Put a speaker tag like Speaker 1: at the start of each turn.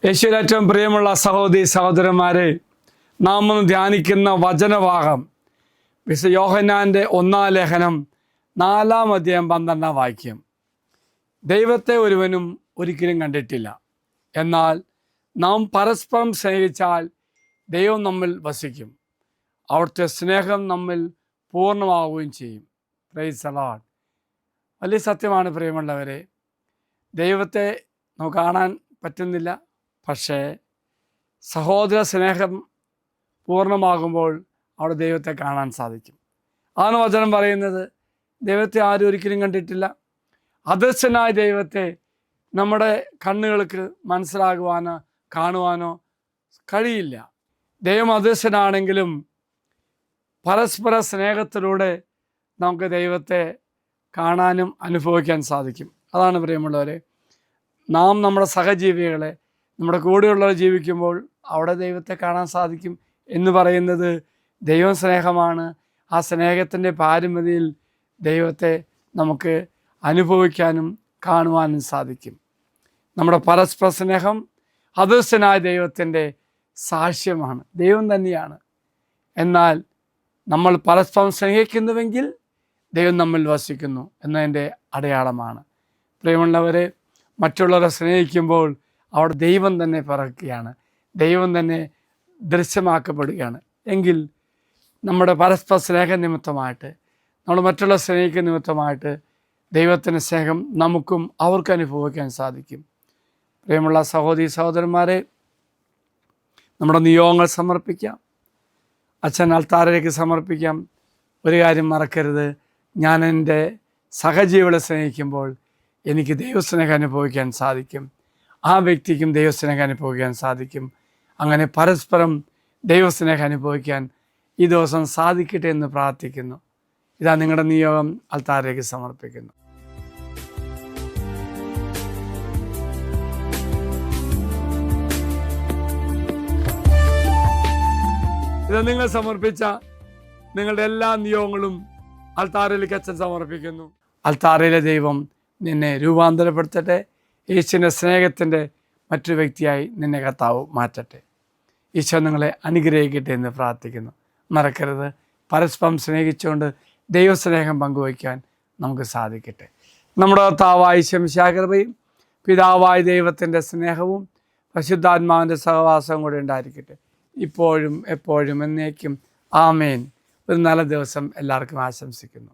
Speaker 1: യേശുവിൽ ഏറ്റവും പ്രിയമുള്ള സഹോദരി സഹോദരന്മാരെ, നാം ഒന്ന് ധ്യാനിക്കുന്ന വചനഭാഗം വിശുദ്ധ യോഹന്നാൻ്റെ 1-ാം ലേഖനം 4-ാം അധ്യായം 12-ാം വാക്യം. ദൈവത്തെ ഒരുവനും ഒരിക്കലും കണ്ടിട്ടില്ല, എന്നാൽ നാം പരസ്പരം സ്നേഹിച്ചാൽ ദൈവം നമ്മിൽ വസിക്കും, അവിടുത്തെ സ്നേഹം നമ്മിൽ പൂർണ്ണമാവുകയും ചെയ്യും. Praise the Lord. വലിയ സത്യമാണ് പ്രിയമുള്ളവരെ. ദൈവത്തെ നമുക്ക് കാണാൻ പറ്റുന്നില്ല, പക്ഷേ സഹോദര സ്നേഹം പൂർണ്ണമാകുമ്പോൾ അവിടെ ദൈവത്തെ കാണാൻ സാധിക്കും. അതാണ് വചനം പറയുന്നത്. ദൈവത്തെ ആരും ഒരിക്കലും കണ്ടിട്ടില്ല. അദൃശ്യനായ ദൈവത്തെ നമ്മുടെ കണ്ണുകൾക്ക് മനസ്സിലാകുവാനോ കാണുവാനോ കഴിയില്ല. ദൈവം അദൃശ്യനാണെങ്കിലും പരസ്പര സ്നേഹത്തിലൂടെ നമുക്ക് ദൈവത്തെ കാണാനും അനുഭവിക്കാൻ സാധിക്കും. അതാണ് പ്രിയമുള്ളവരെ, നാം നമ്മുടെ സഹജീവികളെ, നമ്മുടെ കൂടെയുള്ളവർ ജീവിക്കുമ്പോൾ അവിടെ ദൈവത്തെ കാണാൻ സാധിക്കും എന്ന് പറയുന്നത് ദൈവം സ്നേഹമാണ്. ആ സ്നേഹത്തിൻ്റെ പാരമ്യതയിൽ ദൈവത്തെ നമുക്ക് അനുഭവിക്കാനും കാണുവാനും സാധിക്കും. നമ്മുടെ പരസ്പര സ്നേഹം അദൃശ്യനായ ദൈവത്തിൻ്റെ സാക്ഷ്യമാണ്, ദൈവം തന്നെയാണ്. എന്നാൽ നമ്മൾ പരസ്പരം സ്നേഹിക്കുന്നുവെങ്കിൽ ദൈവം നമ്മിൽ വസിക്കുന്നു എന്നതിൻ്റെ അടയാളമാണ്. പ്രിയമുള്ളവരെ, മറ്റുള്ളവരെ സ്നേഹിക്കുമ്പോൾ അവിടെ ദൈവം തന്നെ പിറക്കുകയാണ്, ദൈവം തന്നെ ദൃശ്യമാക്കപ്പെടുകയാണ്. എങ്കിൽ നമ്മുടെ പരസ്പര സ്നേഹ നിമിത്തമായിട്ട്, നമ്മൾ മറ്റുള്ള സ്നേഹിക്കുന്ന നിമിത്തമായിട്ട് ദൈവത്തിൻ്റെ സ്നേഹം നമുക്കും അവർക്ക് അനുഭവിക്കാൻ സാധിക്കും. പ്രിയമുള്ള സഹോദരി സഹോദരന്മാരെ, നമ്മുടെ നിയോഗങ്ങൾ സമർപ്പിക്കാം, അച്ഛൻ അൾത്താരയിലേക്ക് സമർപ്പിക്കാം. ഒരു കാര്യം മറക്കരുത്, ഞാൻ എൻ്റെ സഹജീവികളെ സ്നേഹിക്കുമ്പോൾ എനിക്ക് ദൈവസ്നേഹം അനുഭവിക്കാൻ സാധിക്കും, ആ വ്യക്തിക്കും ദൈവസ്നേഹം അനുഭവിക്കാൻ സാധിക്കും. അങ്ങനെ പരസ്പരം ദൈവസ്നേഹം അനുഭവിക്കാൻ ഈ ദിവസം സാധിക്കട്ടെ എന്ന് പ്രാർത്ഥിക്കുന്നു. ഇതാ നിങ്ങളുടെ നിയോഗം അൾത്താരയിലേക്ക് സമർപ്പിക്കുന്നു. ഇത് നിങ്ങൾ സമർപ്പിച്ച നിങ്ങളുടെ എല്ലാ നിയോഗങ്ങളും അൾത്താരയിലേക്ക് അച്ഛൻ സമർപ്പിക്കുന്നു. അൾത്താരയിലെ ദൈവം നിന്നെ രൂപാന്തരപ്പെടുത്തട്ടെ. യേശുവിൻ്റെ സ്നേഹത്തിൻ്റെ മറ്റൊരു വ്യക്തിയായി നിന്നെ കർത്താവ് മാറ്റട്ടെ. ഈശോ നിങ്ങളെ അനുഗ്രഹിക്കട്ടെ എന്ന് പ്രാർത്ഥിക്കുന്നു. മറക്കരുത്, പരസ്പരം സ്നേഹിച്ചുകൊണ്ട് ദൈവസ്നേഹം പങ്കുവയ്ക്കാൻ നമുക്ക് സാധിക്കട്ടെ. നമ്മുടെ കർത്താവായ ശംശാകൃപയും പിതാവായ ദൈവത്തിൻ്റെ സ്നേഹവും പരിശുദ്ധാത്മാവിൻ്റെ സഹവാസവും കൂടെ ഉണ്ടായിരിക്കട്ടെ, ഇപ്പോഴും എപ്പോഴും എന്നേക്കും. ആമേൻ. ഒരു നല്ല ദിവസം എല്ലാവർക്കും ആശംസിക്കുന്നു.